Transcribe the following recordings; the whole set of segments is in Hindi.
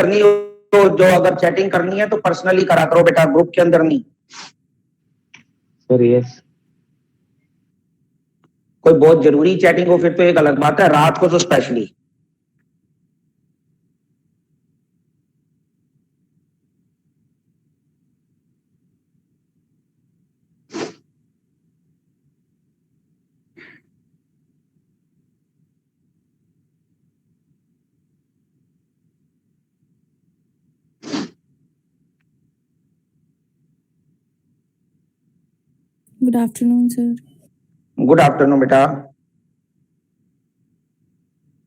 करनी हो तो जो अगर चैटिंग करनी है तो पर्सनली करा करो बेटा, ग्रुप के अंदर नहीं। Sir yes. कोई बहुत जरूरी चैटिंग हो फिर तो एक अलग बात है, रात को तो specially. Good afternoon, sir. Good afternoon बेटा,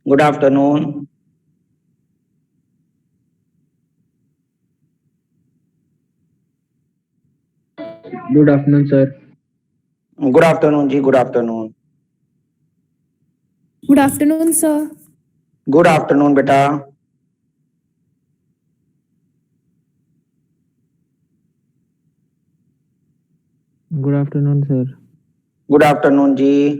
good afternoon. Good afternoon sir. Good afternoon जी, good afternoon. Good afternoon, sir. Good afternoon बेटा। Good afternoon sir. Good afternoon जी।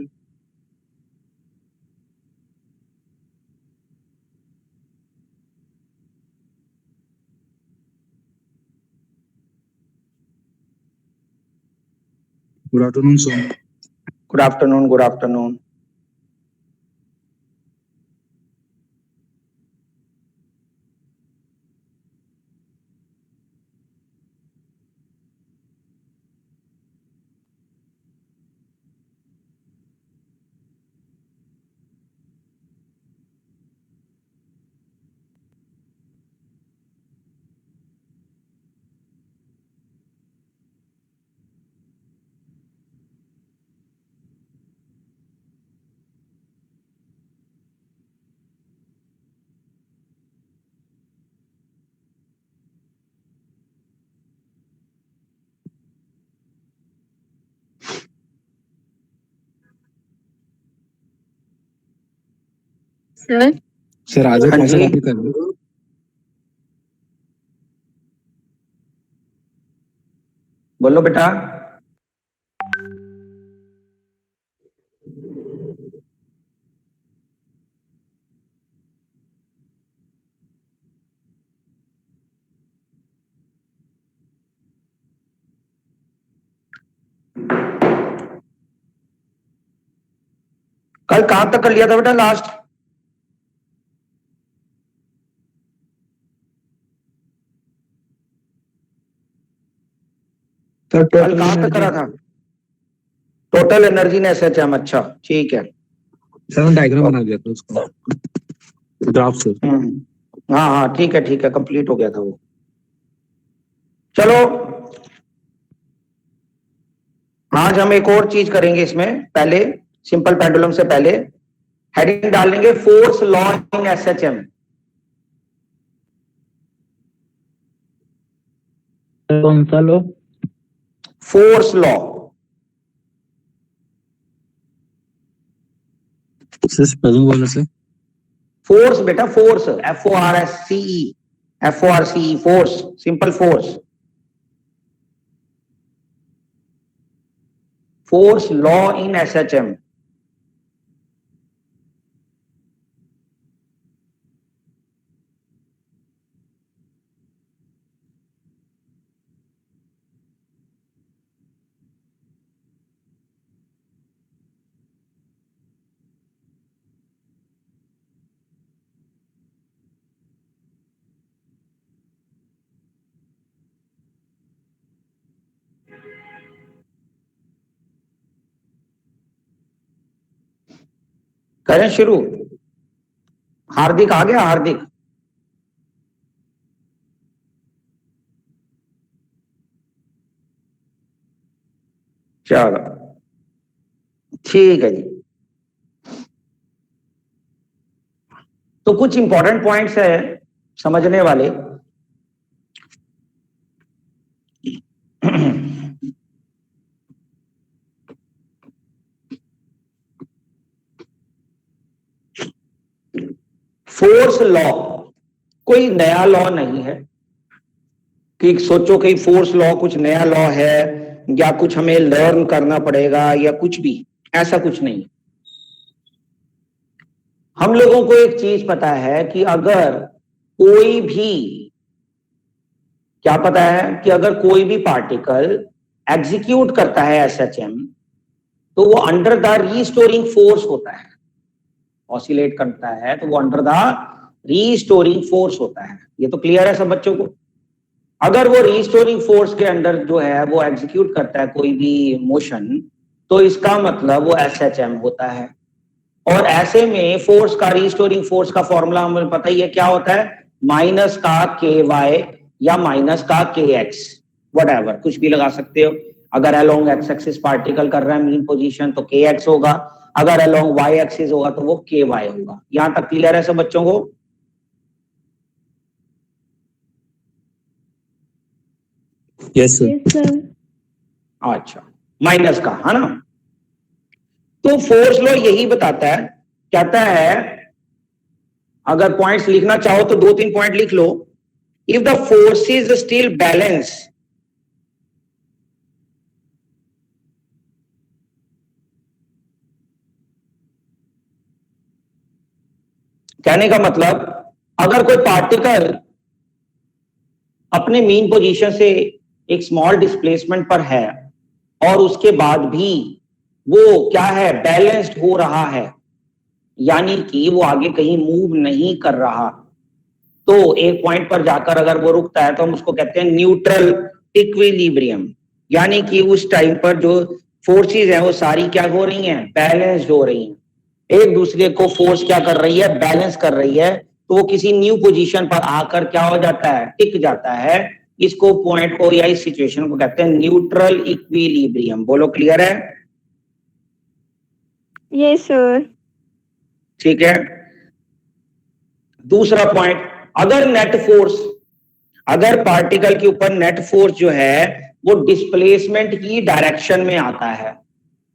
Good afternoon sir. Good afternoon, good afternoon. Sir आज हाँ कौन सा जी। टॉपिक कर रहे हो? बोलो बेटा। कल कहां तक कर लिया था बेटा लास्ट? सर कल कहां तक करा था? टोटल एनर्जी ने एसएचएम, अच्छा ठीक है। सर डायग्राम बना दिया था उसको, ग्राफ सर। हाँ हाँ ठीक है, कंप्लीट हो गया था वो। चलो आज हम एक और चीज करेंगे इसमें, पहले सिंपल पेंडुलम से पहले हेडिंग डालेंगे फोर्स लॉ इन एसएचएम। कौन सा law? Force law. Sir spelling बोलो सर। फोर्स बेटा, force, FORSCE, FORCE, force, simple force. Force law in SHM. करें शुरू? हार्दिक आ गया? हार्दिक चलो ठीक है जी। तो कुछ इंपॉर्टेंट पॉइंट्स है समझने वाले। फोर्स लॉ कोई नया लॉ नहीं है कि सोचो कि फोर्स लॉ कुछ नया लॉ है या कुछ हमें लर्न करना पड़ेगा या कुछ भी, ऐसा कुछ नहीं। हम लोगों को एक चीज पता है कि अगर कोई भी, क्या पता है कि अगर कोई भी पार्टिकल एग्जीक्यूट करता है एसएचएम तो वो अंडर द रीस्टोरिंग फोर्स होता है, ऑसिलेट करता है तो वो अंडर द रीस्टोरिंग फोर्स होता है। ये तो क्लियर है सब बच्चों को। अगर वो रीस्टोरिंग फोर्स के अंडर जो है वो एग्जीक्यूट करता है कोई भी मोशन, तो इसका मतलब वो एसएचएम होता है। और ऐसे में फोर्स का, रीस्टोरिंग फोर्स का फॉर्मूला हमें पता ही है क्या होता है, माइनस का के वाई या माइनस का के एक्स, व्हाटएवर, कुछ भी लगा सकते हो। अगर अलोंग एक्स एक्सिस पार्टिकल कर रहा है मीन पोजीशन तो के एक्स होगा, अगर अलोंग वाई एक्सिस होगा तो वो के वाई होगा। यहां तक क्लियर है सब बच्चों को? Yes, sir. Yes, sir. अच्छा, माइनस का है ना। तो फोर्स लॉ यही बताता है, कहता है, अगर पॉइंट्स लिखना चाहो तो 2-3 पॉइंट लिख लो। If the force is still balance, कहने का मतलब अगर कोई पार्टिकल अपने मीन पोजीशन से एक स्मॉल डिस्प्लेसमेंट पर है और उसके बाद भी वो क्या है, बैलेंस्ड हो रहा है, यानी कि वो आगे कहीं मूव नहीं कर रहा, तो एक पॉइंट पर जाकर अगर वो रुकता है तो हम उसको कहते हैं न्यूट्रल इक्विलिब्रियम। यानी कि उस टाइम पर जो फोर्सेस हैं वो सारी क्या हो रही हैं, बैलेंस्ड हो रही हैं, एक दूसरे को फोर्स क्या कर रही है, बैलेंस कर रही है। तो वो किसी न्यू पोजीशन पर आकर क्या हो जाता है, टिक जाता है। इसको पॉइंट को या इस सिचुएशन को कहते हैं न्यूट्रल इक्विलिब्रियम। बोलो क्लियर है? Yes sir. ठीक है। दूसरा पॉइंट, अगर नेट फोर्स, अगर पार्टिकल के ऊपर नेट फोर्स जो है वो डिस्प्लेसमेंट की डायरेक्शन में आता है,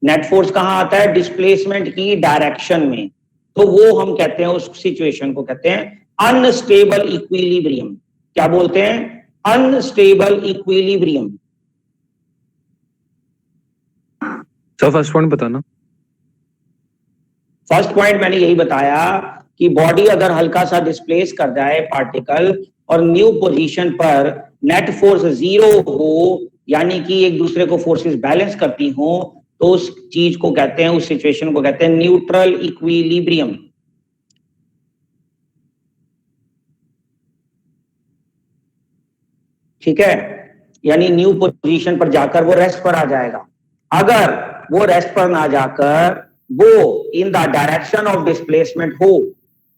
नेट फोर्स कहां आता है, डिस्प्लेसमेंट की डायरेक्शन में, तो वो हम कहते हैं, उस सिचुएशन को कहते हैं अनस्टेबल इक्विलिब्रियम। क्या बोलते हैं, unstable equilibrium. Sir first point बताना। फर्स्ट पॉइंट मैंने यही बताया कि बॉडी अगर हल्का सा डिस्प्लेस कर जाए पार्टिकल और न्यू पोजीशन पर नेट फोर्स 0 हो, यानी कि एक दूसरे को फोर्सेस बैलेंस करती हो, तो उस चीज को कहते हैं, उस सिचुएशन को कहते हैं न्यूट्रल इक्विलिब्रियम। ठीक है, यानी न्यू पोजीशन पर जाकर वो रेस्ट पर आ जाएगा। अगर वो रेस्ट पर ना जाकर वो in the direction of displacement हो,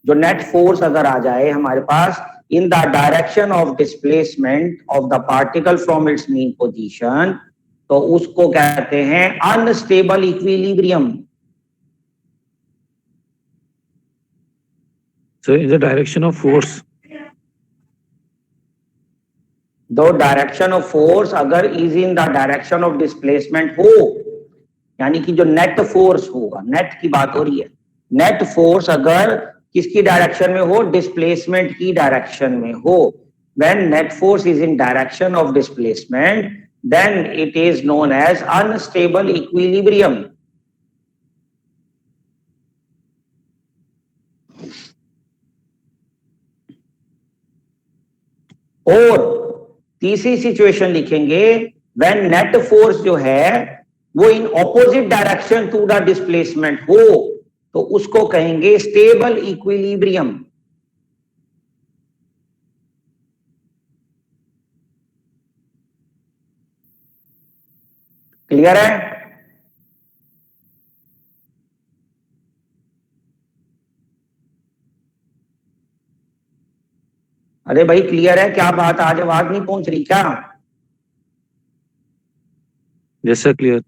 जो नेट फोर्स अगर आ जाए हमारे पास in the direction of displacement of the particle from its mean position, तो उसको कहते हैं unstable equilibrium. Sir in the direction of force, दो डायरेक्शन ऑफ फोर्स अगर is in the direction of displacement हो, यानी कि जो नेट फोर्स होगा, नेट की बात हो रही है, नेट फोर्स अगर किसकी डायरेक्शन में हो, डिस्प्लेसमेंट की डायरेक्शन में हो, when net force is in direction of displacement then it is known as unstable equilibrium. और तीसरी सिचुएशन लिखेंगे when net force जो है वो in opposite direction to the displacement हो, तो उसको कहेंगे स्टेबल इक्विलिब्रियम। क्लियर है? अरे भाई क्लियर है क्या बात? आज आवाज नहीं पहुंच रही क्या? Yes sir clear.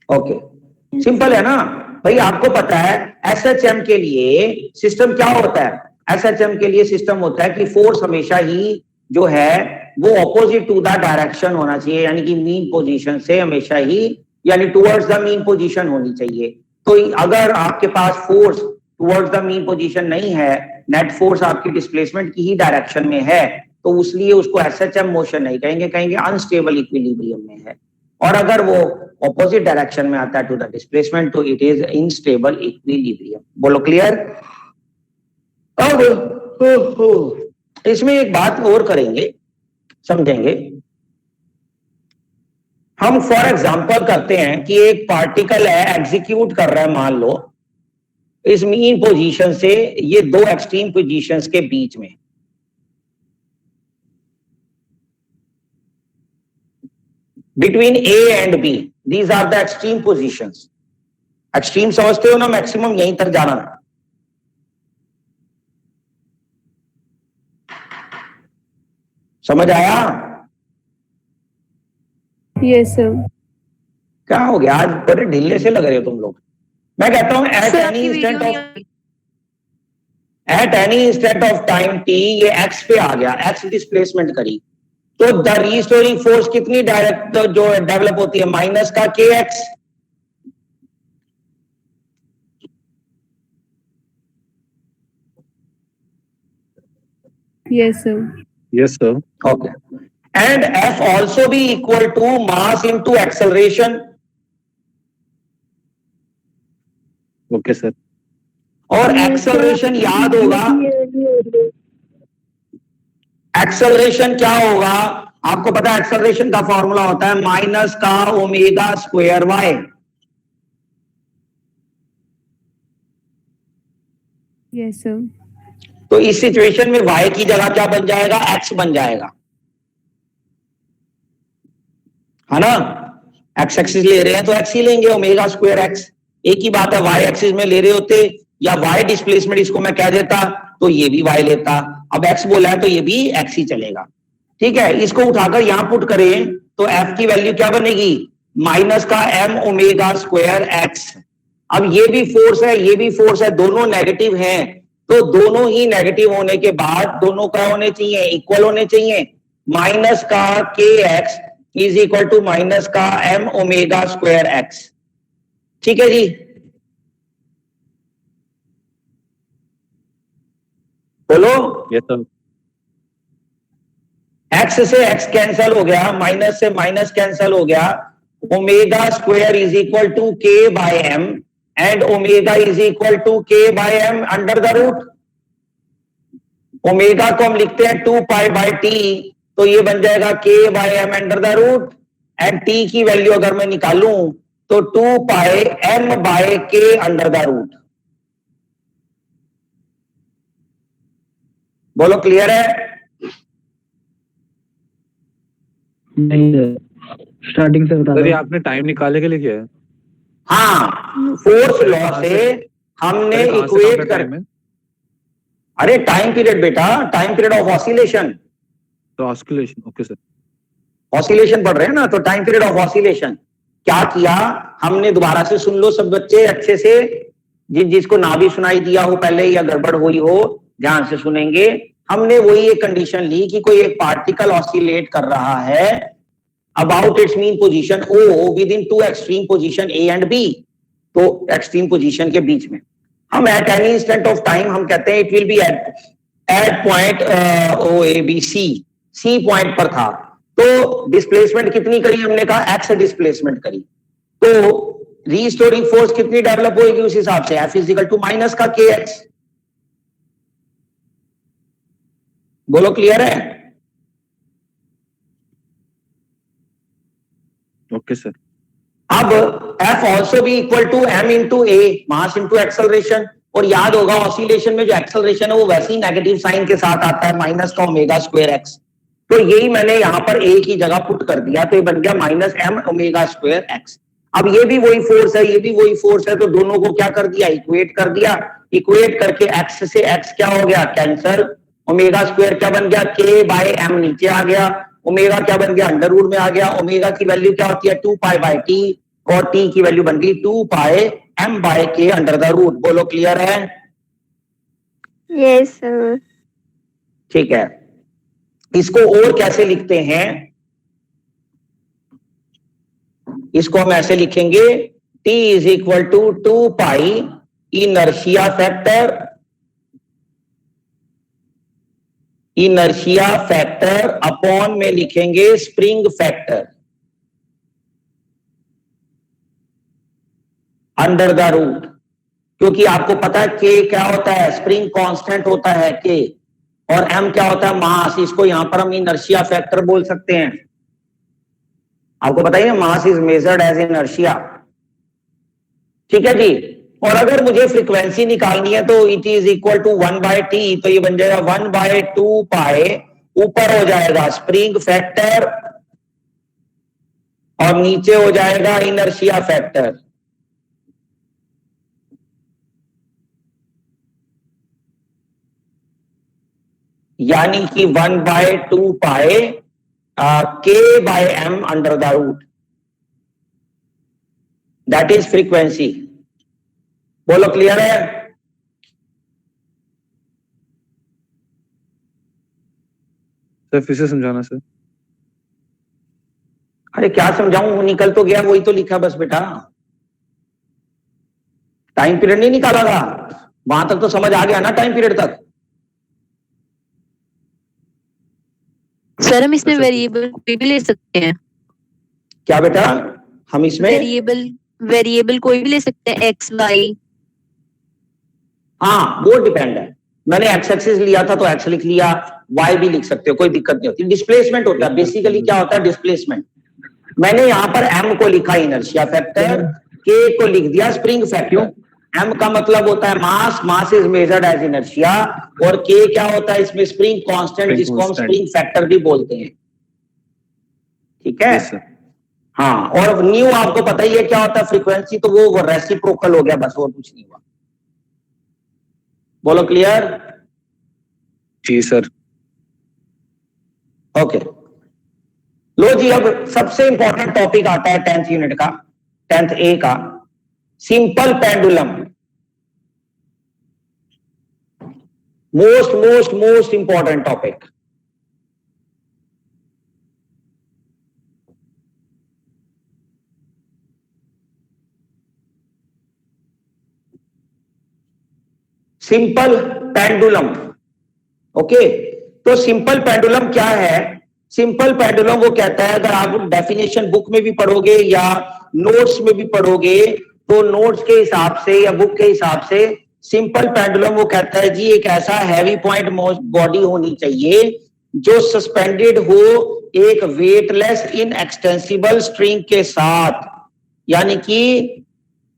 Okay, simple है ना भाई। आपको पता है एसएचएम के लिए सिस्टम क्या होता है, एसएचएम के लिए सिस्टम होता है कि फोर्स हमेशा ही जो है वो ऑपोजिट टू द डायरेक्शन होना चाहिए, यानी कि मीन पोजीशन से हमेशा ही, यानी टुवर्ड्स द मीन पोजीशन होनी चाहिए। तो अगर आपके पास force towards the mean position नहीं है, नेट फोर्स आपकी डिस्प्लेसमेंट की ही डायरेक्शन में है, तो इसलिए उसको एसएचएम मोशन नहीं कहेंगे, कहेंगे अनस्टेबल इक्विलिब्रियम में है। और अगर वो ऑपोजिट डायरेक्शन में आता है टू द डिस्प्लेसमेंट, तो इट इज इनस्टेबल इक्विलिब्रियम। बोलो क्लियर? अब इसमें एक बात और करेंगे, समझेंगे। हम फॉर एग्जांपल करते हैं कि एक पार्टिकल है, एग्जीक्यूट कर रहा है, मान लो इस मीन पोजीशन से ये दो एक्सट्रीम पोजीशंस के बीच में, between A and B, these are the extreme positions. Extreme समझते हो ना, मैक्सिमम यहीं तक जाना है। समझ आया? Yes, sir. क्या हो गया आज, बड़े ढीले से लग रहे हो तुम लोग। मैं कहता हूं eight any instant of time T, ये एक्स पे आ गया, एक्स डिस्प्लेसमेंट करी, तो द रीस्टोरिंग फोर्स कितनी डायरेक्ट जो डेवलप होती है, माइनस का k x. Yes, sir. Yes, sir. Okay. And F also be equal to mass into acceleration. Okay, sir. और एक्सेलरेशन याद होगा, एक्सेलरेशन क्या होगा आपको पता है? एक्सेलरेशन का फॉर्मूला होता है माइनस का omega square y. Yes, sir. तो इस सिचुएशन में y की जगह क्या बन जाएगा? x बन जाएगा, है ना? x एक्सिस ले रहे हैं तो x ही लेंगे, ओमेगा स्क्वायर x। एक ही बात है, y एक्सिस में ले रहे होते या y डिस्प्लेसमेंट इसको मैं कह देता तो ये भी y लेता। अब x बोला है तो ये भी x ही चलेगा, ठीक है। इसको उठाकर यहां पुट करें तो f की वैल्यू क्या बनेगी? माइनस का m ओमेगा स्क्वायर x। अब ये भी फोर्स है, ये भी फोर्स है, दोनों नेगेटिव हैं, तो दोनों ही नेगेटिव होने के बाद दोनों क्या होने चाहिए? इक्वल होने चाहिए। माइनस का k x is equal to minus का एम ओमेगा स्क्वायर एक्स, ठीक है जी। बोलो। Yes, sir. एक्स से एक्स कैंसल हो गया, माइनस से माइनस कैंसल हो गया, omega square is equal to k by m and omega is equal to k by m under the root. Omega को हम लिखते हैं 2 पाई बाय टी, तो ये बन जाएगा k by m under the root, and T की वैल्यू अगर मैं निकालूं तो 2 pi m by k under the root. बोलो क्लियर है? नहीं सर, स्टार्टिंग से बता सर ये दो। आपने टाइम निकालने के लिए किया है? हाँ, फोर्स लॉ से हमने अरे कहाँ से इक्वेट कहाँ कर, टाइम है? अरे टाइम पीरियड बेटा, टाइम पीरियड ऑफ ऑसिलेशन। तो ऑस्किलेशन, ओके सर। ऑसिलेशन पढ़ रहे हैं ना, तो टाइम पीरियड ऑफ ऑसिलेशन क्या किया हमने, दोबारा से सुन लो सब बच्चे अच्छे से, जिसको ना भी सुनाई दिया हो पहले या गड़बड़ हुई हो ध्यान से सुनेंगे। हमने वही एक कंडीशन ली कि कोई एक पार्टिकल ऑसिलेट कर रहा है about its mean position O within two extreme position A and B, तो एक्सट्रीम पोजीशन के बीच में। हम at any instant of time हम कहते हैं it will be at point O A B C point पर था, तो डिस्प्लेसमेंट कितनी करी हमने कहा? एक्स डिस्प्लेसमेंट करी, तो रीस्टोरिंग फोर्स कितनी डेवलप होगी उस हिसाब से? F is equal to minus का के एक्स। बोलो क्लियर है? Okay sir. अब F ऑल्सो भी equal to m into a, mass into acceleration. और याद होगा ऑसिलेशन में जो एक्सेलरेशन है वो वैसे ही नेगेटिव साइन के साथ आता है, माइनस का ओमेगा स्क्वायर एक्स। तो यही मैंने यहां पर ए की जगह पुट कर दिया, तो ये बन गया minus m omega square x. अब ये भी वही फोर्स है, ये भी वही फोर्स है, तो दोनों को क्या कर दिया? इक्वेट कर दिया। इक्वेट करके एक्स से एक्स क्या हो गया? कैंसर। ओमेगा स्क्वायर क्या बन गया? के बाय एम नीचे आ गया, ओमेगा क्या बन गया? अंडर रूट में आ गया। ओमेगा की वैल्यू क्या होती है? 2 पाई बाय टी, और टी की वैल्यू बन गई 2 pi m by k under the root. बोलो क्लियर है? Yes sir. ठीक है, इसको और कैसे लिखते हैं? इसको हम ऐसे लिखेंगे, T is equal to 2 pi inertia factor, inertia factor upon में लिखेंगे spring factor under the root. क्योंकि आपको पता है के क्या होता है? स्प्रिंग कांस्टेंट होता है के, और m क्या होता है? मास। इसको यहां पर हम इनर्शिया फैक्टर बोल सकते हैं। आपको पता ही है mass is measured as inertia. ठीक है जी। और अगर मुझे फ्रीक्वेंसी निकालनी है तो it is equal to 1/t, तो ये बन जाएगा 1/2 पाई, ऊपर हो जाएगा स्प्रिंग फैक्टर और नीचे हो जाएगा इनर्शिया फैक्टर। यानी कि 1/2 pi k/m under the root, that is frequency. बोलो क्लियर है? सर फिर से समझाना सर। अरे क्या समझाऊं, वो निकल तो गया, वही तो लिखा बस बेटा। टाइम पीरियड नहीं निकाला था, वहां तक तो समझ आ गया ना, टाइम पीरियड तक। सर हम इसमें वेरिएबल कोई भी ले सकते हैं। क्या बेटा? हम इसमें वेरिएबल कोई भी ले सकते हैं, एक्स वाई। हाँ, वो डिपेंड है। मैंने एक्स एक्सिस लिया था तो एक्स लिख लिया, वाई भी लिख सकते हो, कोई दिक्कत नहीं होती। डिस्प्लेसमेंट होता है बेसिकली। क्या होता है डिस्प्लेसमेंट? मैंने यहां पर एम को लिखा इनर्शिया फैक्टर, के को लिख दिया स्प्रिंग फैक्टर। एम का मतलब होता है mass, mass is measured as inertia, और के क्या होता है इसमें? स्प्रिंग कांस्टेंट, जिसको हम स्प्रिंग फैक्टर भी बोलते हैं। ठीक है? हाँ, और न्यू आपको पता ही है क्या होता है फ्रीक्वेंसी, तो वो रेसिप्रोकल हो गया, बस और कुछ नहीं हुआ। बोलो क्लियर? जी सर। ओके, लो जी, अब सबसे इंपॉर्टेंट टॉपिक आता है 10th यूनिट का, 10th ए का, simple pendulum. Most important topic. Simple pendulum. Okay, तो सिंपल पेंडुलम क्या है? सिंपल पेंडुलम वो कहता है, अगर आप डेफिनेशन बुक में भी पढ़ोगे या नोट्स में भी पढ़ोगे, तो नोट्स के हिसाब से या बुक के हिसाब से सिंपल पेंडुलम वो कहता है जी एक ऐसा हैवी पॉइंट बॉडी होनी चाहिए जो सस्पेंडेड हो एक वेटलेस इनएक्सटेंसिबल स्ट्रिंग के साथ, यानी कि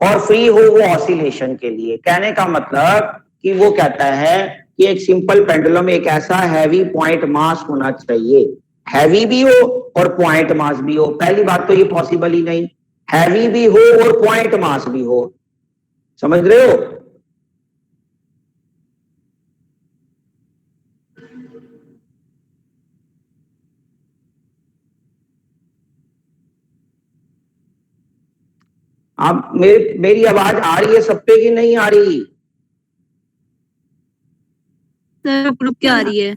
और फ्री हो वो ऑसिलेशन के लिए। कहने का मतलब कि वो कहता है कि एक सिंपल पेंडुलम एक ऐसा हैवी पॉइंट मास होना चाहिए, हैवी भी हो और पॉइंट मास भी हो। पहली बात तो ये पॉसिबल ही नहीं, हैवी भी हो और पॉइंट मास भी हो। समझ रहे हो? आप मेरी आवाज आ रही है सब पे कि नहीं आ रही? सर रुक क्या आ रही है?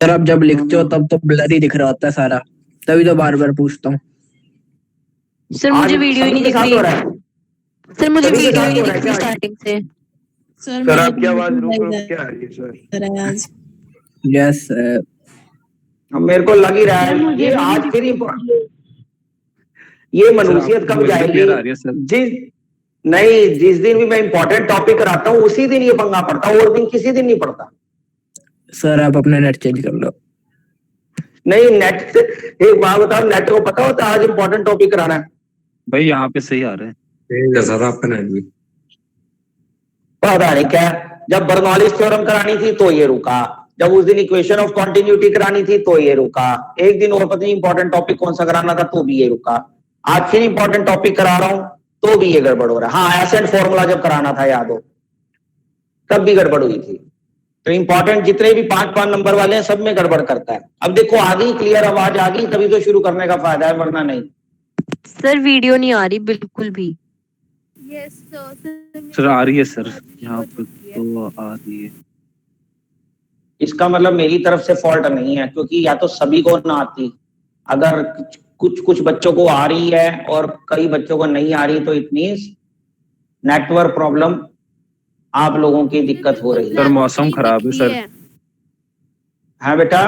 सर आप जब लिखते हो तब तो ब्लर ही दिख रहा होता है सारा, तभी तो बार बार पूछता हूँ। सर मुझे वीडियो ही नहीं दिख रही। सर मुझे सभी के वीडियो साथ ही हो नहीं रहा है दिख रही क्या? स्टार्टिंग से। सर आपकी आवाज रुक रुक के आ रही है सर। आज यस अब मेरे को लग ही रहा है ये आज फिर ये मनुष्यत कब जाएगी? आ रही है सर। जिस दिन भी मैं इंपॉर्टेंट टॉपिक कराता हूँ उसी दिन ये पंगा पड़ता है, और दिन किसी दिन नहीं पड़ता। सर आप अपना नेट चेंज कर लो। नहीं, नेट एक बात बताओ, नेट को पता होता है आज इंपॉर्टेंट टॉपिक कराना है? भाई यहाँ पे सही आ रहा है सर, आपका नेट भी पता नहीं क्या। जब बर्नौलीज थ्योरम करानी थी तो ये रुका, जब उस दिन इक्वेशन ऑफ कॉन्टिन्यूटी करानी थी तो ये रुका, एक दिन और पता नहीं इंपॉर्टेंट टॉपिक कौन सा कराना था तो भी ये रुका, आज फिर इंपॉर्टेंट टॉपिक करा रहा हूं तो भी ये गड़बड़ हो रहा है। हाँ, एसेंट फॉर्मूला जब कराना था याद हो तब भी गड़बड़ हुई थी। तो इंपॉर्टेंट जितने भी 5-5 नंबर वाले हैं सब में गड़बड़ करता है। अब देखो आ गई क्लियर आवाज आ गई, तभी तो शुरू करने का फायदा है, वरना नहीं। सर वीडियो नहीं आ रही बिल्कुल भी। Yes, सर आ रही है सर, यहाँ पे तो आ रही है। इसका मतलब मेरी तरफ से फॉल्ट नहीं है, क्योंकि या तो सभी को ना आती, अगर कुछ बच्चों को आ रही है और कई बच्चों को नहीं आ रही तो इट मींस नेटवर्क प्रॉब्लम, आप लोगों की दिक्कत हो रही है। सर मौसम खराब है सर। हाँ बेटा,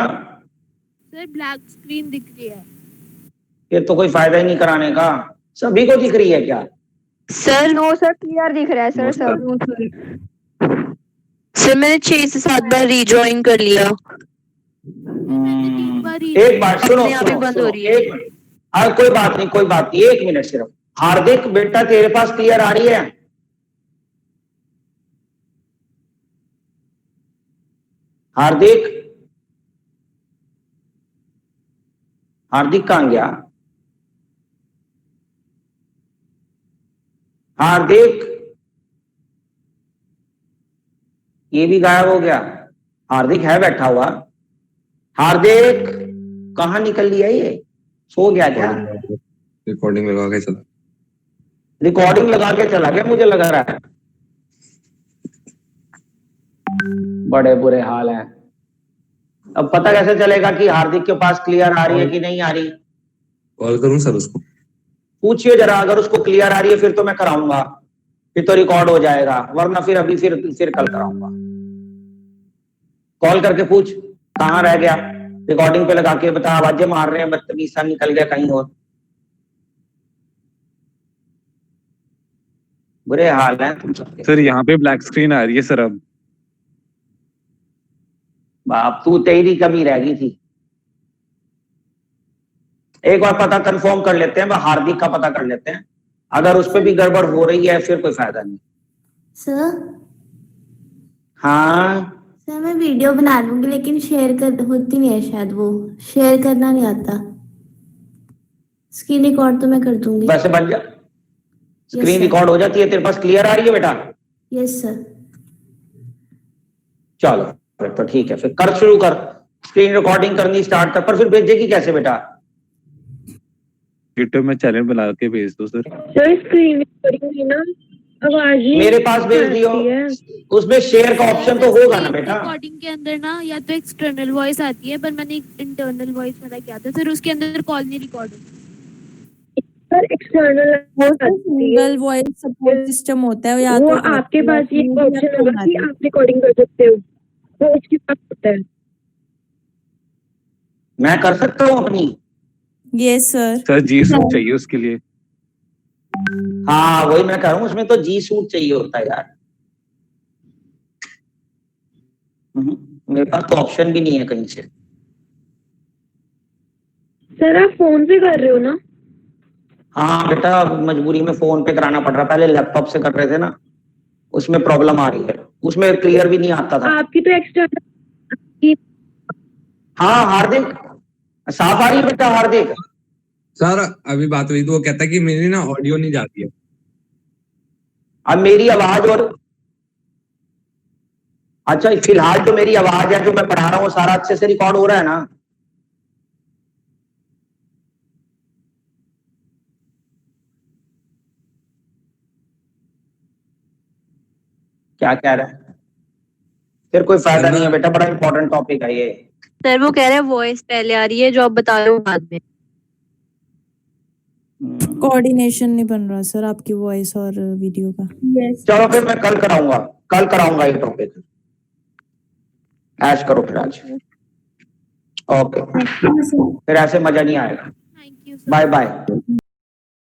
सर ब्लैक स्क्रीन दिख रही है। ये तो कोई फायदा ही नहीं कराने का। सभी को दिख रही है क्या? सर नो सर, क्लियर दिख रहा है सर। नो, सब सर मैंने 6 से 7 बार रिजॉइन कर लिया। एक बार सुनो अपने आप ही सुनो बंद सुनो, हो रही है। एक मिनट। हाँ कोई बात नहीं, कोई बात नहीं, 1 मिनट सिर्फ। हार्दिक बेटा तेरे पास क्लियर आ रही है? हार्दिक, हार्दिक कहां गया? हार्दिक, ये भी गायब हो गया। हार्दिक है बैठा हुआ? हार्दिक कहां निकल लिया ये? सो गया क्या? रिकॉर्डिंग लगा के चला। रिकॉर्डिंग लगा के चला गया, मुझे लग रहा है। बड़े बुरे हाल हैं। अब पता कैसे चलेगा कि हार्दिक के पास क्लियर आ रही है कि नहीं आ रही? कॉल करूं सर उसको? पूछिए जरा, अगर उसको क्लियर आ रही है फिर तो मैं कराऊंगा, फिर तो रिकॉर्ड हो जाएगा, वरना फिर अभी फिर कल कराऊंगा। कॉल करके पूछ कहां रह गया, रिकॉर्डिंग पे लगा के बता। आवाजें मार रहे हैं, बदतमीज सा निकल गया कहीं और। बुरे हाल हैं तुम सबके। सर यहाँ पे ब्लैक स्क्रीन आ रही है सर अब। बाप, तू तेरी कमी रह गई थी। एक बार पता कंफर्म कर लेते हैं, हार्दिक का पता कर लेते हैं। अगर उस पर भी गड़बड़ हो रही है फिर कोई फायदा नहीं। सर हाँ सर मैं वीडियो बना लूंगी लेकिन शेयर कर होती नहीं है, शायद वो शेयर करना नहीं आता। स्क्रीन रिकॉर्ड तो मैं कर दूंगी। वैसे बन जा, स्क्रीन sir. रिकॉर्ड हो जाती है। तेरे पास क्लियर आ रही है बेटा? Yes sir. चलो फिर तो ठीक है, फिर कर, शुरू कर। स्क्रीन रिकॉर्डिंग करनी स्टार्ट कर, पर फिर भेजेगी कैसे बेटा? यूट्यूब में चैनल बना के भेज दो सर। सर स्क्रीन रिकॉर्डिंग में ना आवाज ही मेरे पास भेज दियो, उसमें शेयर का ऑप्शन तो होगा ना बेटा। रिकॉर्डिंग के अंदर ना या तो एक्सटर्नल वॉइस आती है, पर मैंने इंटरनल वॉइस मेरा किया था, फिर उसके अंदर कॉल नहीं रिकॉर्ड होती। Sir external single voice support system होता है, या वो तो आपके पास ये ऑप्शन होगा कि आप रिकॉर्डिंग कर सकते हो, वो उसके पास होता है। मैं कर सकता हूँ अपनी? Yes sir. सर जी सूट चाहिए उसके लिए। हाँ वही मैं कह रहा हूँ, उसमें तो जी सूट चाहिए होता है यार। मेरे पास तो ऑप्शन भी नहीं है कहीं से। सर आप फोन से कर रहे हो ना? हाँ बेटा, मजबूरी में फोन पे कराना पड़ रहा, पहले लैपटॉप से कर रहे थे ना, उसमें प्रॉब्लम आ रही है, उसमें क्लियर भी नहीं आता था। आपकी तो एक्सटर्नल। हाँ हार्दिक साफ आ रही है बेटा? हार्दिक सर अभी बात हुई तो वो कहता है कि मेरी ना ऑडियो नहीं जाती है। अब मेरी आवाज और, अच्छा फिलहाल जो मेरी आवाज है जो मैं पढ़ा रहा हूँ सारा अच्छे से रिकॉर्ड हो रहा है ना? क्या कह रहा है? फिर कोई फायदा नहीं है बेटा, बड़ा इंपॉर्टेंट टॉपिक है ये। सर वो कह रहे हैं वॉइस पहले आ रही है, जो आप बता रहे हो बाद में। कोऑर्डिनेशन नहीं बन रहा सर आपकी वॉइस और वीडियो का। चलो फिर मैं कल कराऊंगा ये टॉपिक। ऐश करो फिर आज। ओके, फिर ऐसे मजा नहीं आएगा। Thank you sir. Bye bye.